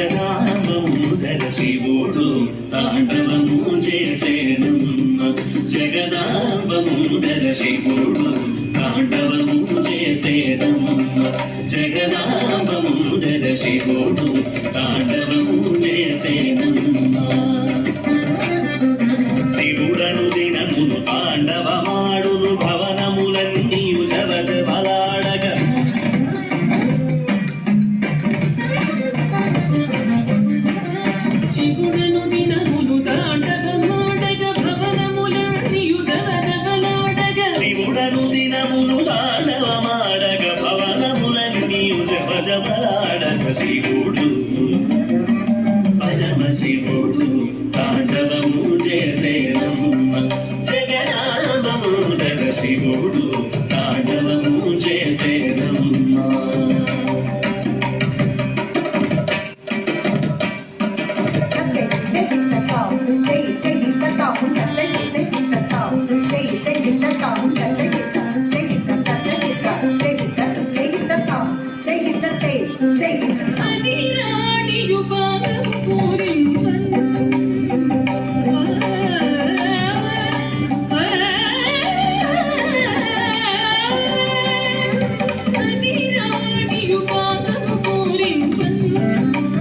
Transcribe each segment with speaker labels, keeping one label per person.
Speaker 1: జగదాంబముదర శివుడు తాండవము చేసేనమ్మ జగదాంబముదర శివుడు తాండవము చేసేనమ్మ జగదాంబముదర శివుడు తాండవము చేసేనమ్మ శివుడను దినమును తాండవమాడును భవనములన్నీయు జవజవలాడగా
Speaker 2: శివుడను దినమును తాండవమాడగా భవనములన్నీయు జవజవలాడగా
Speaker 1: శివుడను దినమును తాండవమాడగా భవనములన్నీయు జవజవలాడగా శివుడు పరమ శివుడు తాండవము చేసేనమ్మ జగదాంబముదర శివుడు తాండవము చేసేనమ్మ
Speaker 2: అనిరాణియు పాదము పూరింపన్ అనిరాణియు పాదము పూరింపన్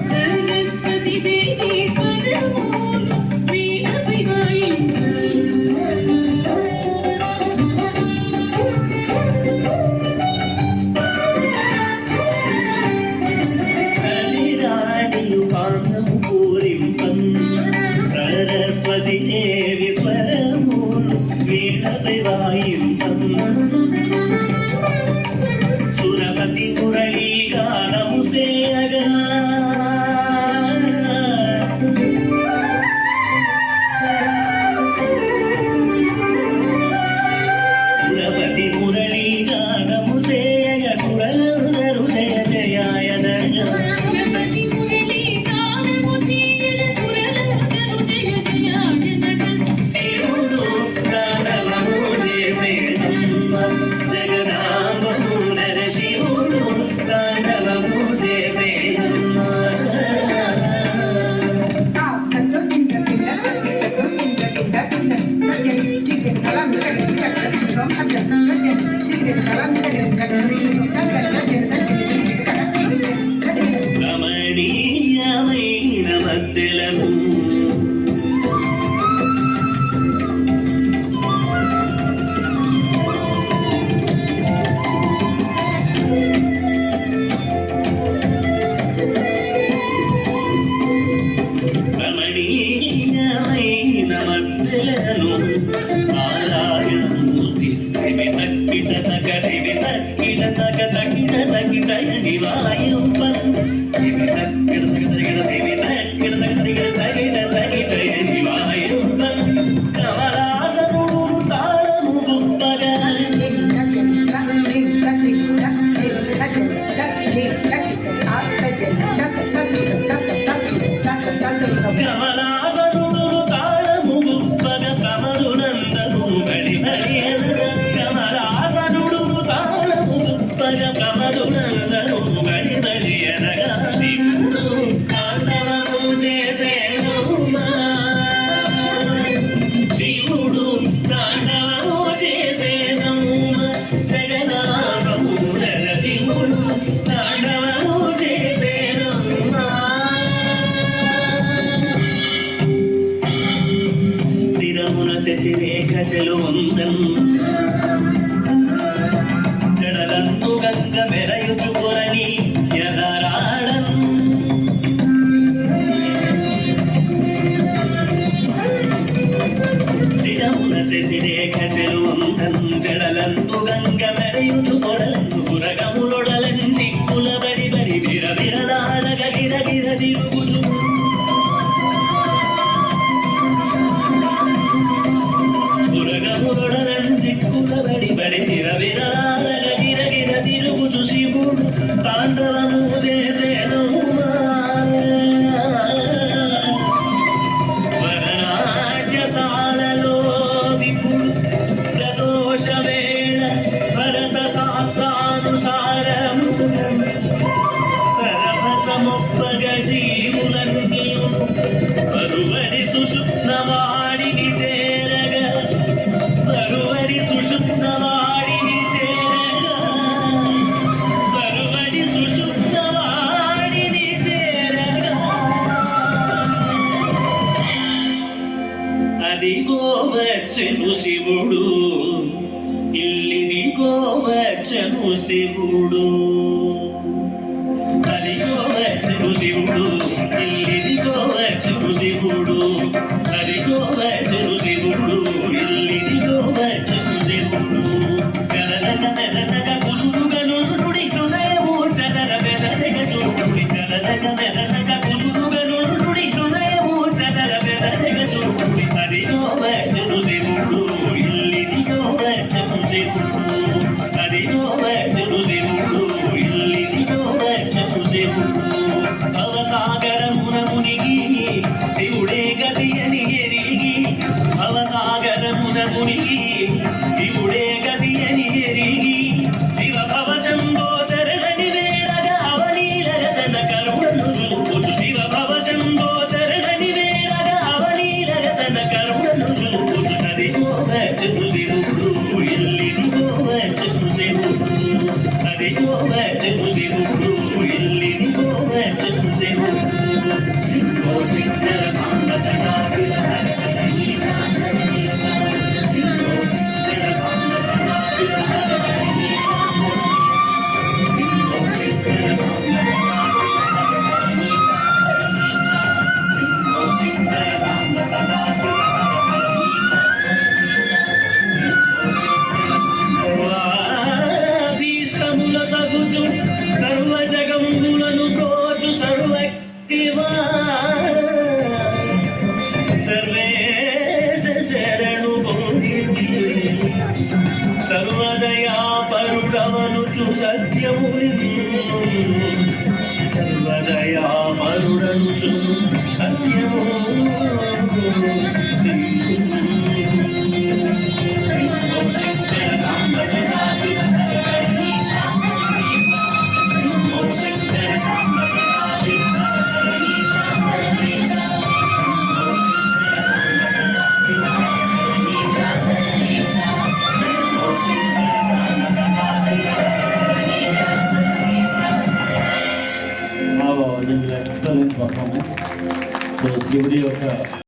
Speaker 2: సరస్వతి దేవి స్వరమూలు వీణపై వాయింపన్
Speaker 1: కలిరాణియు పాదము పూరింపన్ సరస్వతి దేవి స్వరమూలు వీణపై వాయింపన్ సురపతి మురళీ గానము సేయగా సురపతి మురళీ గానము సేయగా సురలందరు జయ జయాయనగా
Speaker 2: సురపతి మురళీ గానము సేయగ సురలందరు జయ జయాయనగా
Speaker 1: శివుడు తాండవము చేసేనమ్మ జగదాంబముదర శివుడు తాండవము చేసేనమ్మ రమణీయమైన మధ్యలను రమణీయమైన మధ్యలను నారాయణమూర్తి దివి తక్కిట తక దివి తక్కిట తక తక్కిట తక్కిటయని వాయుపన్ దివి తక్కిట తక తగిన దివి తక్కిట తక తగిన తగిన తగిటయని వాయుపన్ కమలాసనుడు తాళము గొప్పగా కమలాసనుడు తాళము గొప్పగా కమలునందను బడి బడి అనగా కమలాసనుడు తాళము గొప్పగా కమలునందను బడి బడి శశిరేఖ చెలువందన్ జడలందు గంగ మెరయుచు కొరని ఎదరాడన్ శిరమున శశిరేఖ చెలువందన్ జడలందు గంగ మెరయుచు కొరలందు పురగములొడలన్ చిక్కుల బడి బడి విర విరదాడగ గిర గిర దిరుగుచు చిక్కులబడి బడి తిరవిరాడగ గిర గిర తిరుగుచు శివుడు తాండవము చేసేను వరనాట్యశాలలో విపుడు ప్రదోష వేళ భరత శాస్త్రానుసారము సరభసమొప్పగ జీవులన్నీ పరువడి సుషుప్నవాడిని చేరగ పరువడి సుషుప్నవాడిని చేరగ పరువడి సుషుప్నవాడిని చేరగ అదిగో వచ్చెను శివుడు ఇల్లిదిగో వచ్చెను శివుడు అదిగో వచ్చెను శివుడు ఇల్లిదిగో వచ్చెను శివుడు అదిగో వచ్చెను శివుడు ఇల్లిదిగో వచ్చెను శివుడు కదలక మెదలక కులురుగ నుండుడి హృదయము చదర బెదరగ చూడుడి కదలక మెదలక కులురుగ నుండుడి హృదయము చదర బెదరగ చూడుడి అదిగో వచ్చెను శివుడు ఇల్లిదిగో వచ్చెను శివుడు అదిగో వచ్చెను శివుడు ఇల్లిదిగో వచ్చెను శివుడు భవసాగరమున మునిగి శివుడే గతి అని ఎరిగి భవసాగరమున మునిగి శివుడే గతి అని ఎరిగి శివ భవ శంభో శరణని వేడగ అవలీలగ తన కరుణను చూపుచు శివ భవ శంభో శరణని వేడగ అవలీలగ తన కరుణను చూపుచు అదిగో వచ్చెను శివుడు ఇల్లిదిగో వచ్చెను శివుడు అదిగో వచ్చెను శివుడు ఇల్లిదిగో వచ్చెను శివుడు శంభో శంకర సాంబ సదా శివ హర హర ఈశా హర ఈశా శంభో శంకర సాంబ సదా శివ హర హర ఈశా శంభో శంకర సాంబ సదా శివ హర హర ఈశా హర ఈశా శంభో శంకర సాంబ సదా శివ హర హర ఈశా హర ఈశా శంభో శంకర సర్వాభీష్టముల సగుచు సర్వ జగంబులను తోచు సర్వక్తివా సర్వేశ శరణు పొందితి సర్వదయా పరుడవనుచు సత్యము సర్వదయా పరుడనుచు సత్యము శంభో శంకర సాంబ సదా శివ హర హర ఈశా హర ఈశా శంభో శంకర సాంబ సదా శివ హర హర ఈశా హర ఈశా శంభో శంకర సాంబ సదా శివ హర హర ఈశా హర ఈశా శంభో శంకర సాంబ సదా శివ హర హర ఈశా హర ఈశా.
Speaker 3: Wow, this is excellent performance. So శివుడి యొక్క